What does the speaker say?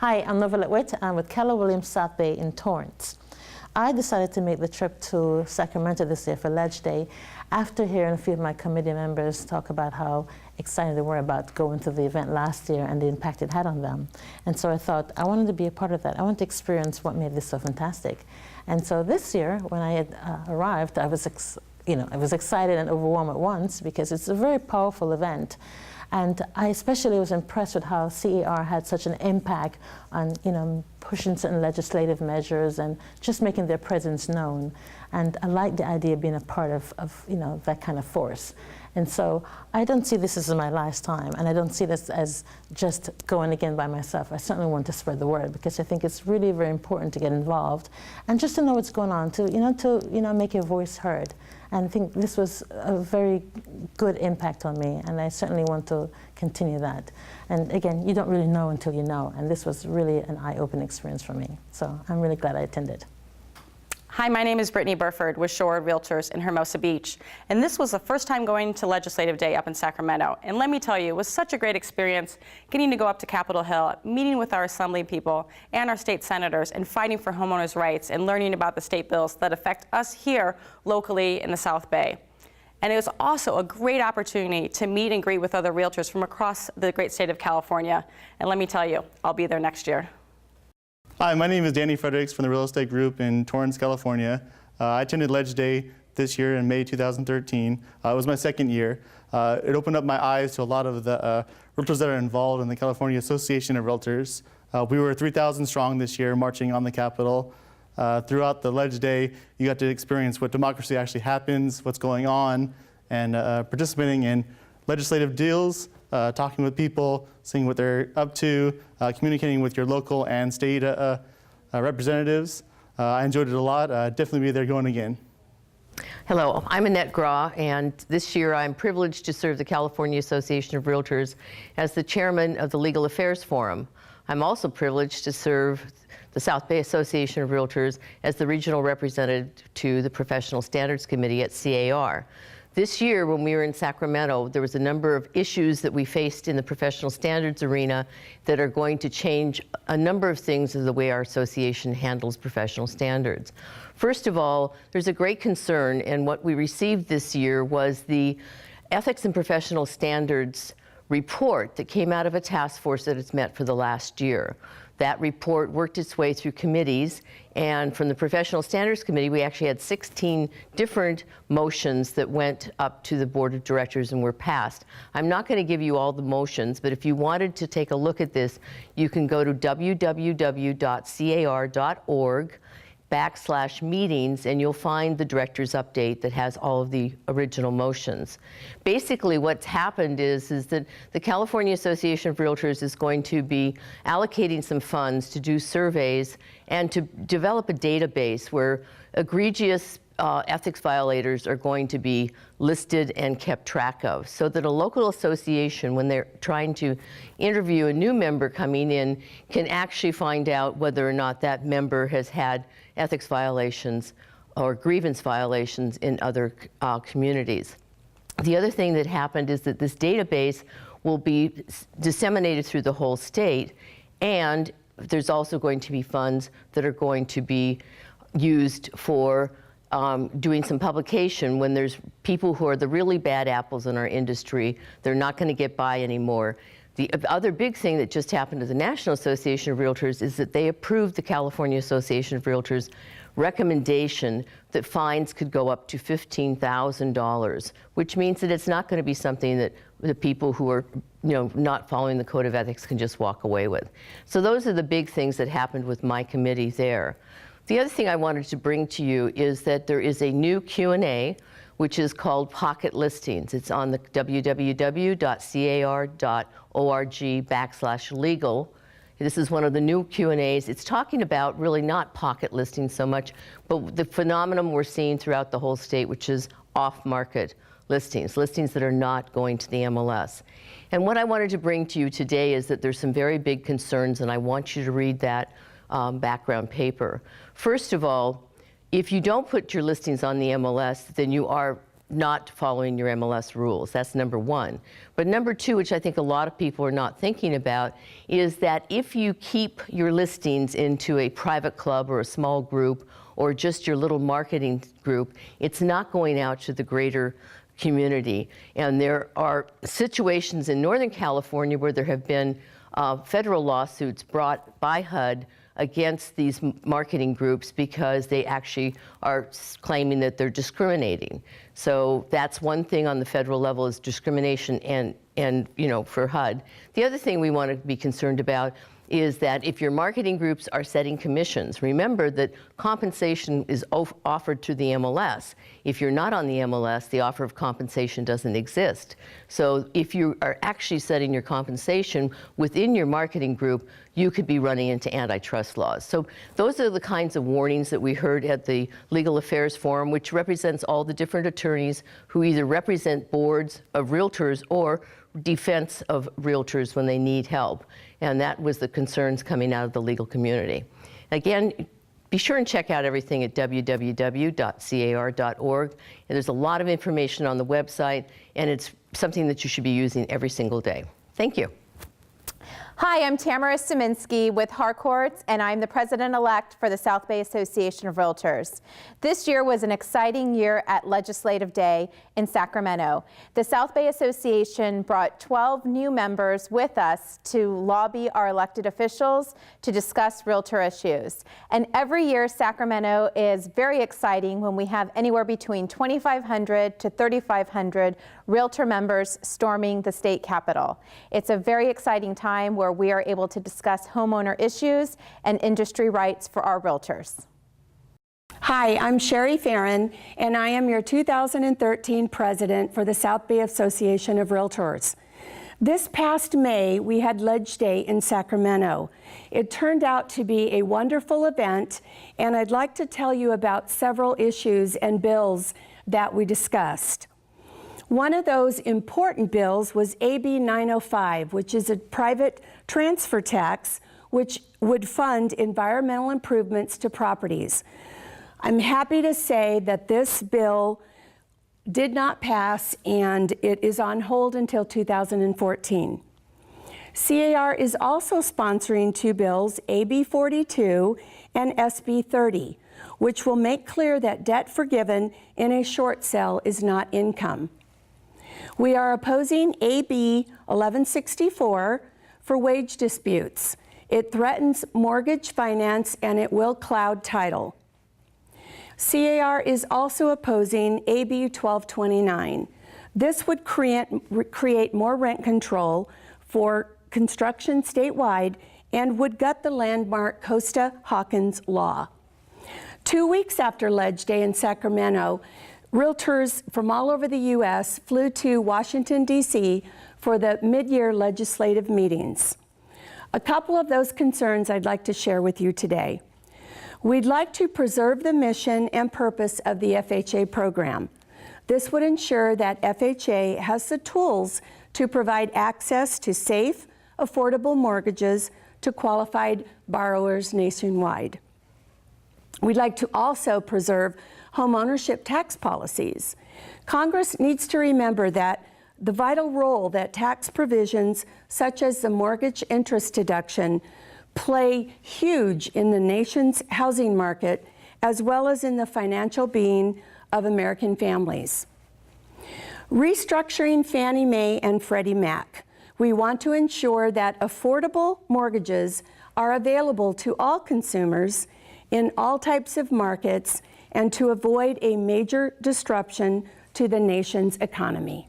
Hi, I'm Novelette Witt. I'm with Keller Williams South Bay in Torrance. I decided to make the trip to Sacramento this year for Ledge Day after hearing a few of my committee members talk about how excited they were about going to the event last year and the impact it had on them. And so I thought I wanted to be a part of that. I wanted to experience what made this so fantastic. And so this year, when I had arrived, I was excited and overwhelmed at once because it's a very powerful event. And I especially was impressed with how CAR had such an impact on, pushing certain legislative measures and just making their presence known. And I like the idea of being a part of that kind of force. And so I don't see this as my last time, and I don't see this as just going again by myself. I certainly want to spread the word because I think it's really very important to get involved and just to know what's going on, to make your voice heard. And I think this was a very good impact on me, and I certainly want to continue that. And again, you don't really know until you know, and this was really an eye-opening experience for me. So I'm really glad I attended. Hi, my name is Brittany Burford with Shoreward Realtors in Hermosa Beach, and this was the first time going to Legislative Day up in Sacramento. And let me tell you, it was such a great experience getting to go up to Capitol Hill, meeting with our Assembly people and our state senators, and fighting for homeowners' rights and learning about the state bills that affect us here locally in the South Bay. And it was also a great opportunity to meet and greet with other realtors from across the great state of California. And let me tell you, I'll be there next year. Hi, my name is Fredericks from the Real Estate Group in Torrance, California. I attended Ledge Day this year in May 2013. It was my second year. It opened up my eyes to a lot of the realtors that are involved in the California Association of Realtors. We were 3,000 strong this year marching on the Capitol. Throughout the Ledge Day, you got to experience what democracy actually happens, what's going on, and participating in legislative deals, talking with people, seeing what they're up to, communicating with your local and state representatives. I enjoyed it a lot. Definitely be there going again. Hello, I'm Neta Gras, and this year I'm privileged to serve the California Association of Realtors as the chairman of the Legal Affairs Forum. I'm also privileged to serve the South Bay Association of Realtors as the regional representative to the Professional Standards Committee at CAR. This year, when we were in Sacramento, there was a number of issues that we faced in the professional standards arena that are going to change a number of things of the way our association handles professional standards. First of all, there's a great concern, and what we received this year was the Ethics and Professional Standards report that came out of a task force that has met for the last year. That report worked its way through committees, and from the Professional Standards Committee, we actually had 16 different motions that went up to the Board of Directors and were passed. I'm not going to give you all the motions, but if you wanted to take a look at this, you can go to www.car.org/meetings, and you'll find the director's update that has all of the original motions. Basically, what's happened is that the California Association of Realtors is going to be allocating some funds to do surveys and to develop a database where egregious ethics violators are going to be listed and kept track of, so that a local association, when they're trying to interview a new member coming in, can actually find out whether or not that member has had ethics violations or grievance violations in other communities. The other thing that happened is that this database will be disseminated through the whole state, and there's also going to be funds that are going to be used for doing some publication when there's people who are the really bad apples in our industry. They're not going to get by anymore. The other big thing that just happened to the National Association of Realtors is that they approved the California Association of Realtors recommendation that fines could go up to $15,000, which means that it's not going to be something that the people who are not following the code of ethics can just walk away with. So those are the big things that happened with my committee there. The other thing I wanted to bring to you is that there is a new Q&A, which is called Pocket Listings. It's on the www.car.org/legal. This is one of the new Q&As. It's talking about really not pocket listings so much, but the phenomenon we're seeing throughout the whole state, which is off-market listings that are not going to the MLS. And what I wanted to bring to you today is that there's some very big concerns, and I want you to read that background paper. First of all, if you don't put your listings on the MLS, then you are not following your MLS rules. That's number one. But number two, which I think a lot of people are not thinking about, is that if you keep your listings into a private club or a small group or just your little marketing group, it's not going out to the greater community. And there are situations in Northern California where there have been federal lawsuits brought by HUD against these marketing groups because they actually are claiming that they're discriminating. So that's one thing on the federal level, is discrimination and for HUD. The other thing we want to be concerned about is that if your marketing groups are setting commissions, remember that compensation is offered to the MLS. If you're not on the MLS, the offer of compensation doesn't exist. So if you are actually setting your compensation within your marketing group, you could be running into antitrust laws. So those are the kinds of warnings that we heard at the Legal Affairs Forum, which represents all the different attorneys who either represent boards of realtors or defense of realtors when they need help. And that was the concerns coming out of the legal community. Again, be sure and check out everything at www.car.org. And there's a lot of information on the website, and it's something that you should be using every single day. Thank you. Hi, I'm Tamara Sieminski with Harcourts, and I'm the president-elect for the South Bay Association of Realtors. This year was an exciting year at Legislative Day in Sacramento. The South Bay Association brought 12 new members with us to lobby our elected officials to discuss realtor issues. And every year, Sacramento is very exciting when we have anywhere between 2,500 to 3,500 realtor members storming the state capitol. It's a very exciting time where we are able to discuss homeowner issues and industry rights for our realtors. Hi, I'm Sherry Ferran, and I am your 2013 president for the South Bay Association of Realtors. This past May, we had Ledge Day in Sacramento. It turned out to be a wonderful event, and I'd like to tell you about several issues and bills that we discussed. One of those important bills was AB 905, which is a private transfer tax which would fund environmental improvements to properties. I'm happy to say that this bill did not pass, and it is on hold until 2014. CAR is also sponsoring two bills, AB 42 and SB 30, which will make clear that debt forgiven in a short sale is not income. We are opposing AB 1164 for wage disputes. It threatens mortgage finance and it will cloud title. CAR is also opposing AB 1229. This would create more rent control for construction statewide and would gut the landmark Costa-Hawkins law. 2 weeks after Ledge Day in Sacramento, realtors from all over the U.S. flew to Washington, D.C. for the mid-year legislative meetings. A couple of those concerns I'd like to share with you today. We'd like to preserve the mission and purpose of the FHA program. This would ensure that FHA has the tools to provide access to safe, affordable mortgages to qualified borrowers nationwide. We'd like to also preserve homeownership tax policies. Congress needs to remember that the vital role that tax provisions such as the mortgage interest deduction play huge in the nation's housing market as well as in the financial being of American families. Restructuring Fannie Mae and Freddie Mac. We want to ensure that affordable mortgages are available to all consumers in all types of markets and to avoid a major disruption to the nation's economy.